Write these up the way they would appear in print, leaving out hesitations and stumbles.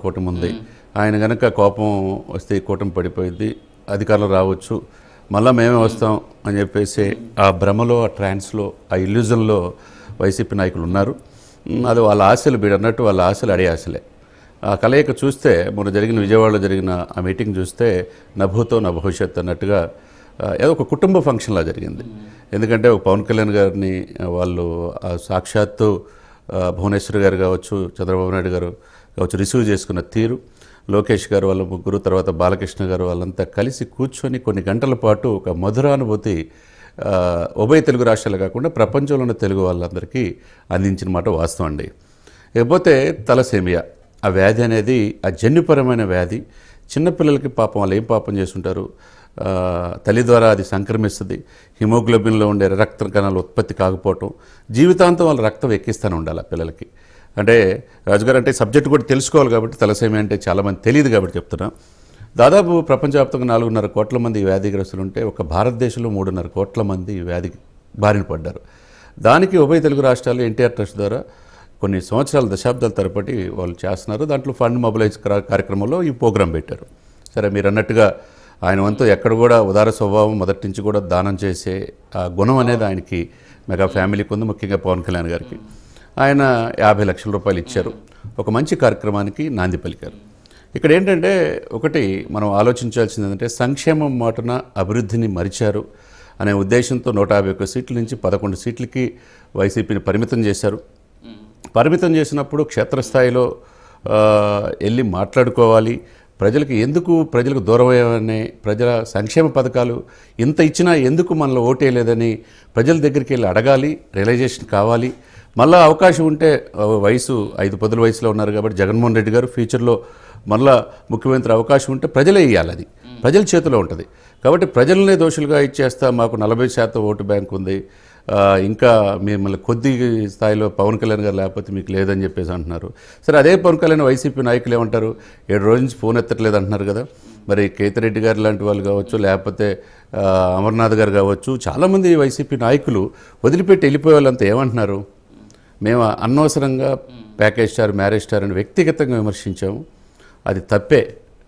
కూటమి ఉంది. ఆయన గనక కోపం వస్తే ఈ కూటమి పడిపోయింది, అధికారంలో రావచ్చు, మళ్ళీ మేమే వస్తాం అని చెప్పేసి ఆ భ్రమలో, ఆ ట్రాన్స్లో, ఆ ఇల్యూజన్లో వైసీపీ నాయకులు ఉన్నారు. అది వాళ్ళ ఆశలు, మీరు అన్నట్టు వాళ్ళ ఆశలు అడే ఆశలే. ఆ కలయిక చూస్తే మొన్న జరిగిన విజయవాడలో జరిగిన ఆ మీటింగ్ చూస్తే నభూతో నా భవిష్యత్ అన్నట్టుగా ఏదో ఒక కుటుంబ ఫంక్షన్లా జరిగింది. ఎందుకంటే ఒక పవన్ కళ్యాణ్ గారిని వాళ్ళు సాక్షాత్తు భువనేశ్వర్ గారు కావచ్చు, చంద్రబాబు నాయుడు గారు కావచ్చు రిసీవ్ చేసుకున్న తీరు, లోకేష్ గారు వాళ్ళ ముగ్గురు, తర్వాత బాలకృష్ణ గారు వాళ్ళంతా కలిసి కూర్చొని కొన్ని గంటల పాటు ఒక మధురానుభూతి ఉభయ తెలుగు రాష్ట్రాలు కాకుండా ప్రపంచంలో ఉన్న తెలుగు వాళ్ళందరికీ అందించిన మాట వాస్తవం అండి. ఇకపోతే తలసేమియా ఆ వ్యాధి అనేది ఆ జన్యుపరమైన వ్యాధి. చిన్నపిల్లలకి పాపం వాళ్ళు ఏం పాపం చేస్తుంటారు, తల్లి ద్వారా అది సంక్రమిస్తుంది. హిమోగ్లోబిన్లో ఉండే రక్త కణాలు ఉత్పత్తి కాకపోవటం, జీవితాంతం వాళ్ళ రక్తం ఎక్కిస్తూనే ఉండాలి ఆ పిల్లలకి. అంటే రాజుగారు అంటే సబ్జెక్ట్ కూడా తెలుసుకోవాలి కాబట్టి, తలసేమియా అంటే చాలామంది తెలియదు కాబట్టి చెప్తున్నా. దాదాపు ప్రపంచవ్యాప్తంగా 4.5 కోట్ల మంది వ్యాధిగ్రస్తులు ఉంటే ఒక భారతదేశంలో 3.5 కోట్ల మంది వ్యాధికి బారిన పడ్డారు. దానికి ఉభయ తెలుగు రాష్ట్రాలు ఎన్టీఆర్ ట్రస్ట్ ద్వారా కొన్ని సంవత్సరాలు, దశాబ్దాల తరబడి వాళ్ళు చేస్తున్నారు. దాంట్లో ఫండ్ మొబిలైజ్ కార్యక్రమంలో ఈ ప్రోగ్రాం పెట్టారు. సరే, మీరు అన్నట్టుగా ఆయన వంతు ఎక్కడ కూడా ఉదార స్వభావం, మొదటి నుంచి కూడా దానం చేసే ఆ గుణం అనేది ఆయనకి మెగా ఫ్యామిలీకి ఉంది, ముఖ్యంగా పవన్ కళ్యాణ్ గారికి. ఆయన 50 లక్షల రూపాయలు ఇచ్చారు, ఒక మంచి కార్యక్రమానికి నాంది పలికారు. ఇక్కడ ఏంటంటే ఒకటి మనం ఆలోచించాల్సింది ఏంటంటే, సంక్షేమం మాటన అభివృద్ధిని మరిచారు అనే ఉద్దేశంతో 151 సీట్ల నుంచి 11 సీట్లకి వైసీపీని పరిమితం చేశారు. పరిమితం చేసినప్పుడు క్షేత్రస్థాయిలో వెళ్ళి మాట్లాడుకోవాలి. ప్రజలకు దూరం అయ్యామని, ప్రజల సంక్షేమ పథకాలు ఇంత ఇచ్చినా ఎందుకు మనలో ఓటేయలేదని ప్రజల దగ్గరికి వెళ్ళి అడగాలి, రియలైజేషన్ కావాలి. మళ్ళీ అవకాశం ఉంటే, వయసు 5 పదుల వయసులో ఉన్నారు కాబట్టి జగన్మోహన్ రెడ్డి గారు ఫ్యూచర్లో మళ్ళా ముఖ్యమంత్రి అవకాశం ఉంటే ప్రజలే ఇవ్వాలి, అది ప్రజల చేతిలో ఉంటుంది. కాబట్టి ప్రజలనే దోషులుగా ఇచ్చేస్తా, మాకు 40% ఓటు బ్యాంక్ ఉంది, ఇంకా మిమ్మల్ని కొద్ది స్థాయిలో పవన్ కళ్యాణ్ గారు లేకపోతే మీకు లేదని చెప్పేసి అంటున్నారు. సరే, అదే పవన్ కళ్యాణ్ వైసీపీ నాయకులు ఏమంటారు, 7 రోజుల నుంచి ఫోన్ ఎత్తట్లేదు అంటున్నారు కదా. మరి కేతిరెడ్డి గారు లాంటి వాళ్ళు కావచ్చు, లేకపోతే అమర్నాథ్ గారు కావచ్చు, చాలామంది వైసీపీ నాయకులు వదిలిపెట్టి వెళ్ళిపోయే వాళ్ళంతా ఏమంటున్నారు, మేము అనవసరంగా ప్యాకేజ్ స్టార్, మ్యారేజ్ స్టార్ అని వ్యక్తిగతంగా విమర్శించాము, అది తప్పే.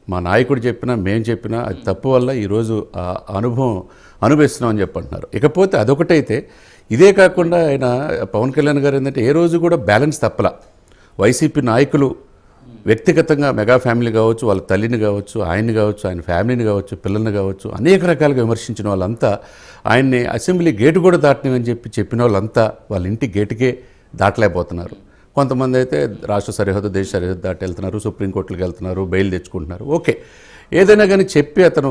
మా నాయకుడు చెప్పినా మేము చెప్పినా అది తప్పు వల్ల ఈరోజు ఆ అనుభవం అనుభవిస్తున్నామని చెప్పంటున్నారు. ఇకపోతే అదొకటైతే, ఇదే కాకుండా ఆయన పవన్ కళ్యాణ్ గారు ఏంటంటే ఏ రోజు కూడా బ్యాలెన్స్ తప్పలా. వైసీపీ నాయకులు వ్యక్తిగతంగా మెగా ఫ్యామిలీ కావచ్చు, వాళ్ళ తల్లిని కావచ్చు, ఆయన్ని కావచ్చు, ఆయన ఫ్యామిలీని కావచ్చు, పిల్లల్ని కావచ్చు, అనేక రకాలుగా విమర్శించిన వాళ్ళంతా ఆయన్ని అసెంబ్లీ గేటు కూడా దాటనివని చెప్పిన వాళ్ళంతా వాళ్ళ ఇంటి గేటుకే దాటలేకపోతున్నారు. కొంతమంది అయితే రాష్ట్ర సరిహద్దు, దేశ సరిహద్దు దాటి వెళ్తున్నారు, సుప్రీంకోర్టులకు వెళ్తున్నారు, బెయిల్ తెచ్చుకుంటున్నారు. ఓకే, ఏదైనా కానీ చెప్పి అతను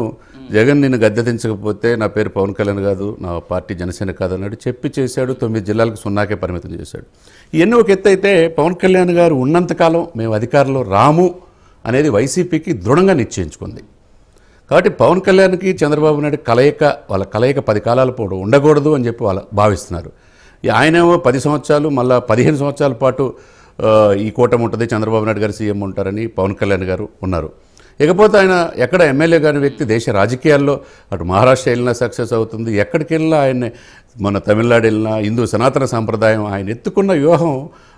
జగన్ నిన్ను గద్దె దించకపోతే నా పేరు పవన్ కళ్యాణ్ కాదు, నా పార్టీ జనసేన కాదు అన్నాడు, చెప్పి చేశాడు. 9 జిల్లాలకు 0కే పరిమితం చేశాడు. ఇవన్నీ ఒక ఎత్తు అయితే, పవన్ కళ్యాణ్ గారు ఉన్నంతకాలం మేము అధికారంలో రాము అనేది వైసీపీకి దృఢంగా నిశ్చయించుకుంది. కాబట్టి పవన్ కళ్యాణ్కి చంద్రబాబు నాయుడు వాళ్ళ కలయిక 10 కాలాల పాటు ఉండకూడదు అని చెప్పి వాళ్ళు భావిస్తున్నారు. ఆయనేమో 10 సంవత్సరాలు, మళ్ళీ 15 సంవత్సరాల పాటు ఈ కూటమి ఉంటుంది, చంద్రబాబు నాయుడు గారు సీఎం ఉంటారని పవన్ కళ్యాణ్ గారు ఉన్నారు. ఇకపోతే ఆయన ఎక్కడ ఎమ్మెల్యే కాని వ్యక్తి, దేశ రాజకీయాల్లో అటు మహారాష్ట్ర వెళ్ళినా సక్సెస్ అవుతుంది, ఎక్కడికి వెళ్ళినా ఆయన్ని, మన తమిళనాడు వెళ్ళినా హిందూ సనాతన సాంప్రదాయం, ఆయన ఎత్తుకున్న వ్యూహం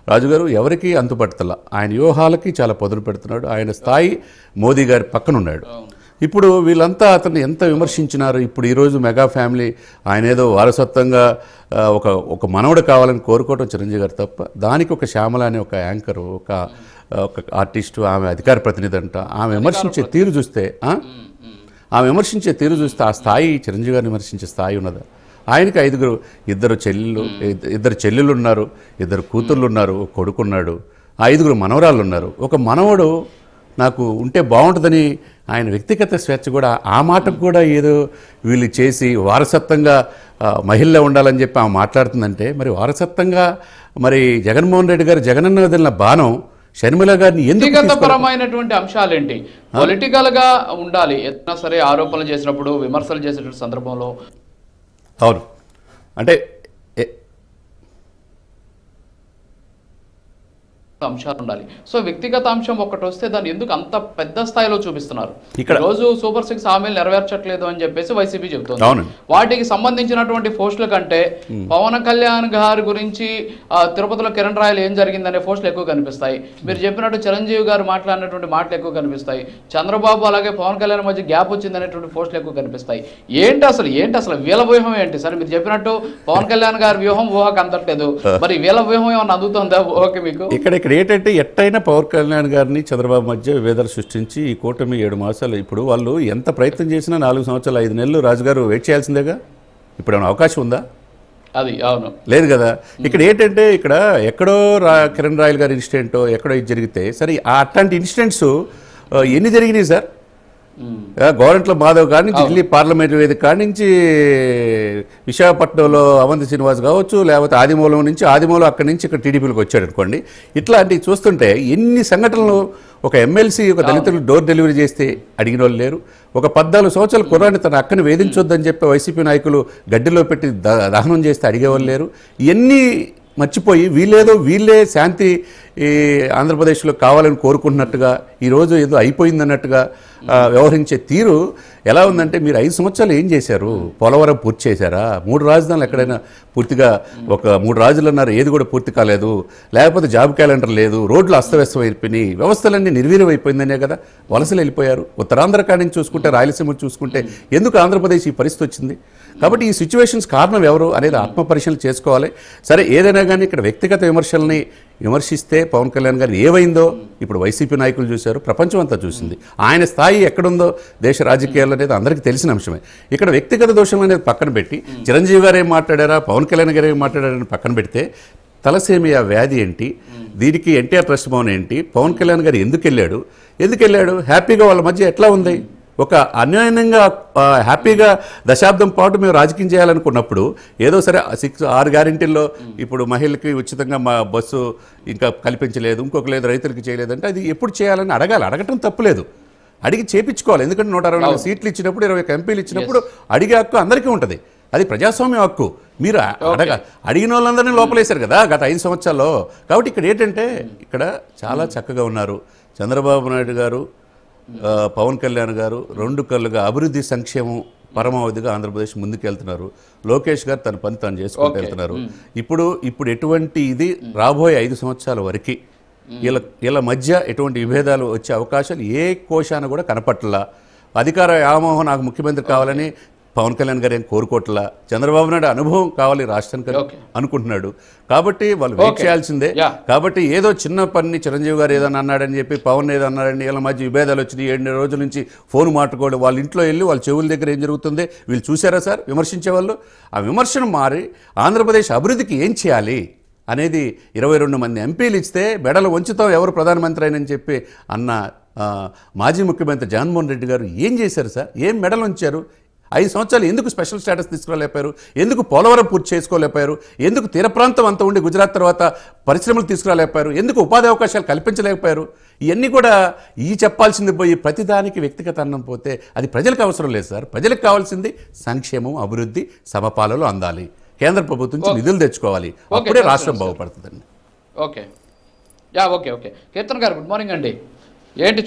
రాజుగారు ఎవరికి అంతుపడుతల, ఆయన వ్యూహాలకి చాలా పదును పెడుతున్నాడు. ఆయన స్థాయి మోదీ గారి పక్కనున్నాడు. ఇప్పుడు వీళ్ళంతా అతన్ని ఎంత విమర్శించినారు. ఇప్పుడు ఈరోజు మెగా ఫ్యామిలీ ఆయన ఏదో వారసత్వంగా ఒక మనవడు కావాలని కోరుకోవడం చిరంజీవి గారు తప్ప, దానికి ఒక శ్యామల అనే ఒక యాంకరు, ఒక ఆర్టిస్టు, ఆమె అధికార ప్రతినిధి అంట, ఆమె విమర్శించే తీరు చూస్తే ఆ స్థాయి చిరంజీవి గారిని విమర్శించే స్థాయి ఉన్నదా? ఆయనకి 2 చెల్లెళ్ళు ఉన్నారు, 2 కూతుళ్ళు ఉన్నారు, ఒక కొడుకున్నాడు, 5 మనవరాళ్ళు ఉన్నారు. ఒక మనవడు నాకు ఉంటే బాగుంటుందని ఆయన వ్యక్తిగత స్వేచ్ఛ కూడా, ఆ మాటకు కూడా ఏదో వీళ్ళు చేసి వారసత్వంగా మహిళ ఉండాలని చెప్పి ఆమె మాట్లాడుతుందంటే, మరి వారసత్వంగా మరి జగన్మోహన్ రెడ్డి గారు జగనన్న వదిలిన బాణం షర్మిల గారిని ఎందుకు? వ్యక్తిగతపరమైనటువంటి అంశాలేంటి, పొలిటికల్ గా ఉండాలి. ఎట్లా సరే ఆరోపణలు చేసినప్పుడు, విమర్శలు చేసేటువంటి సందర్భంలో. అవును, అంటే అంశాలు ఉండాలి. సో వ్యక్తిగత అంశం ఒకటి వస్తే దాన్ని ఎందుకు అంత పెద్ద స్థాయిలో చూపిస్తున్నారు? ఇక్కడ రోజు సూపర్ 6 హామీలు నెరవేర్చట్లేదు అని చెప్పేసి వైసీపీ చెబుతుంది. అవునండి. వాటికి సంబంధించినటువంటి పోస్టుల కంటే పవన్ కళ్యాణ్ గారి గురించి తిరుపతిలో కిరణ్ రాయలు ఏం జరిగిందనే పోస్టులు ఎక్కువ కనిపిస్తాయి. మీరు చెప్పినట్టు చిరంజీవి గారు మాట్లాడినటువంటి మాటలు ఎక్కువ కనిపిస్తాయి. చంద్రబాబు అలాగే పవన్ కళ్యాణ్ మధ్య గ్యాప్ వచ్చింది అనేటువంటి పోస్టులు ఎక్కువ కనిపిస్తాయి. ఏంటి అసలు వీళ్ళ వ్యూహం ఏంటి? సరే మీరు చెప్పినట్టు పవన్ కళ్యాణ్ గారి వ్యూహం ఊహకు అందట్లేదు, మరి వీళ్ళ వ్యూహం ఏమన్నా అందుతుందా ఊహకి మీకు? ఇక్కడ ఏంటంటే ఎట్టయినా పవన్ కళ్యాణ్ గారిని చంద్రబాబు మధ్య విభేదాలు సృష్టించి ఈ కూటమి 7 మాసాలు ఇప్పుడు వాళ్ళు ఎంత ప్రయత్నం చేసినా 4 సంవత్సరాలు 5 నెలలు రాజుగారు వెయిట్ చేయాల్సిందేగా. ఇప్పుడు ఏమైనా అవకాశం ఉందా? అది అవును లేదు కదా. ఇక్కడ ఏంటంటే ఇక్కడ ఎక్కడో కిరణ్ రాయల్ గారి ఇన్సిడెంటో ఎక్కడో ఇది జరిగితే సరే అట్లాంటి ఇన్సిడెంట్స్ ఎన్ని జరిగినాయి సార్? గవర్నమెంట్లో మాధవ్ కాడి నుంచి ఢిల్లీ పార్లమెంట్ వేదిక కాడి నుంచి విశాఖపట్నంలో అవంతి శ్రీనివాస్ కావచ్చు, లేకపోతే ఆదిమూలం నుంచి అక్కడి నుంచి ఇక్కడ టీడీపీలోకి వచ్చాడు అనుకోండి. ఇట్లాంటివి చూస్తుంటే ఎన్ని సంఘటనలు. ఒక ఎమ్మెల్సీ ఒక దళితులు డోర్ డెలివరీ చేస్తే అడిగిన వాళ్ళు లేరు. ఒక 14 సంవత్సరాల కుర్రాన్ని తన అక్కని వేధించొద్దని చెప్పి వైసీపీ నాయకులు గడ్డిలో పెట్టి దహనం చేస్తే అడిగేవాళ్ళు లేరు. ఇవన్నీ మర్చిపోయి వీళ్ళే శాంతి ఆంధ్రప్రదేశ్లో కావాలని కోరుకుంటున్నట్టుగా ఈరోజు ఏదో అయిపోయిందన్నట్టుగా వ్యవహరించే తీరు ఎలా ఉందంటే, మీరు 5 సంవత్సరాలు ఏం చేశారు? పోలవరం పూర్తి చేశారా? 3 రాజధానులు ఎక్కడైనా పూర్తిగా ఒక 3 రాజులు అన్నారు, ఏది కూడా పూర్తి కాలేదు. లేకపోతే జాబ్ క్యాలెండర్ లేదు, రోడ్లు అస్తవ్యస్తం అయిపోయినాయి, వ్యవస్థలన్నీ నిర్వీర్యం అయిపోయిందనే కదా వలసలు వెళ్ళిపోయారు. ఉత్తరాంధ్ర కాడి నుంచి చూసుకుంటే, రాయలసీమ చూసుకుంటే ఎందుకు ఆంధ్రప్రదేశ్ ఈ పరిస్థితి వచ్చింది? కాబట్టి ఈ సిచ్యువేషన్స్ కారణం ఎవరు అనేది ఆత్మపరిశీలన చేసుకోవాలి. సరే ఏదైనా కానీ ఇక్కడ వ్యక్తిగత విమర్శల్ని విమర్శిస్తే పవన్ కళ్యాణ్ గారిని ఏమైందో ఇప్పుడు వైసీపీ నాయకులు చూశారు, ప్రపంచం అంతా చూసింది. ఆయన స్థాయి ఎక్కడుందో దేశ రాజకీయాలు అనేది అందరికీ తెలిసిన అంశమే. ఇక్కడ వ్యక్తిగత దోషం అనేది పక్కన పెట్టి చిరంజీవి గారు ఏం మాట్లాడారా, పవన్ కళ్యాణ్ గారు ఏం మాట్లాడారని పక్కన పెడితే తలసేమియా వ్యాధి ఏంటి, దీనికి ఎన్టీఆర్ ట్రస్ట్ భవన్ ఏంటి, పవన్ కళ్యాణ్ గారు ఎందుకు వెళ్ళాడు, హ్యాపీగా వాళ్ళ మధ్య ఎట్లా ఉంది? ఒక అన్యాయంగా హ్యాపీగా దశాబ్దం పాటు మేము రాజకీయం చేయాలనుకున్నప్పుడు ఏదో సరే 6 గ్యారెంటీల్లో ఇప్పుడు మహిళలకి ఉచితంగా మా బస్సు ఇంకా కల్పించలేదు, ఇంకొక లేదు, రైతులకి చేయలేదంటే అది ఎప్పుడు చేయాలని అడగటం తప్పులేదు, అడిగి చేపించుకోవాలి. ఎందుకంటే 164 సీట్లు ఇచ్చినప్పుడు 21 ఎంపీలు ఇచ్చినప్పుడు అడిగే హక్కు అందరికీ ఉంటుంది. అది ప్రజాస్వామ్య హక్కు. మీరు అడిగిన వాళ్ళందరినీ లోపలేశారు కదా గత 5 సంవత్సరాల్లో. కాబట్టి ఇక్కడ ఏంటంటే ఇక్కడ చాలా చక్కగా ఉన్నారు చంద్రబాబు నాయుడు గారు, పవన్ కళ్యాణ్ గారు 2 కళ్ళుగా అభివృద్ధి సంక్షేమం పరమావధిగా ఆంధ్రప్రదేశ్ ముందుకెళ్తున్నారు. లోకేష్ గారు తన పని తాను చేసుకుంటూ వెళ్తున్నారు. ఇప్పుడు ఎటువంటి ఇది రాబోయే 5 సంవత్సరాల వరకు వీళ్ళ మధ్య ఎటువంటి విభేదాలు వచ్చే అవకాశాలు ఏ కోశాన కూడా కనపట్లా. అధికార వ్యామోహం నాకు ముఖ్యమంత్రి కావాలని పవన్ కళ్యాణ్ గారు ఏం కోరుకోవట్లా. చంద్రబాబు నాయుడు అనుభవం కావాలి రాష్ట్రానికి అనుకుంటున్నాడు. కాబట్టి వాళ్ళు వెయిట్ చేయాల్సిందే. కాబట్టి ఏదో చిన్న పని చిరంజీవి గారు ఏదైనా అన్నాడని చెప్పి పవన్ ఏదో అన్నాడని వీళ్ళ మధ్య విభేదాలు వచ్చినాయి. 7 రోజుల నుంచి ఫోన్ మాట్లాడుకోవడం, వాళ్ళ ఇంట్లో వెళ్ళి వాళ్ళ చెవుల దగ్గర ఏం జరుగుతుంది వీళ్ళు చూసారా సార్ విమర్శించే వాళ్ళు. ఆ విమర్శను మారి ఆంధ్రప్రదేశ్ అభివృద్ధికి ఏం చేయాలి అనేది 22 మంది ఎంపీలు ఇస్తే బెడలు వంచుతాం ఎవరు ప్రధానమంత్రి అయినని చెప్పి అన్న మాజీ ముఖ్యమంత్రి జగన్మోహన్ రెడ్డి గారు ఏం చేశారు సార్? ఏం మెడలు ఉంచారు? 5 సంవత్సరాలు ఎందుకు స్పెషల్ స్టేటస్ తీసుకురాలేపారు? ఎందుకు పోలవరం పూర్తి చేసుకోలేపారు? ఎందుకు తీర ప్రాంతం అంతా ఉండి గుజరాత్ తర్వాత పరిశ్రమలు తీసుకురాలేపారు? ఎందుకు ఉపాధి అవకాశాలు కల్పించలేకపోయారు? ఇవన్నీ కూడా చెప్పాల్సింది పోయి ప్రతిదానికి వ్యక్తిగత అన్నం పోతే అది ప్రజలకు అవసరం లేదు సార్. ప్రజలకు కావాల్సింది సంక్షేమం, అభివృద్ధి, సమపాలలో అందాలి. కేంద్ర ప్రభుత్వం నుంచి నిధులు తెచ్చుకోవాలి. అప్పుడే రాష్ట్రం బాగుపడుతుందండి. ఓకే కీర్తన్ గారు గుడ్ మార్నింగ్ అండి. ఏంటి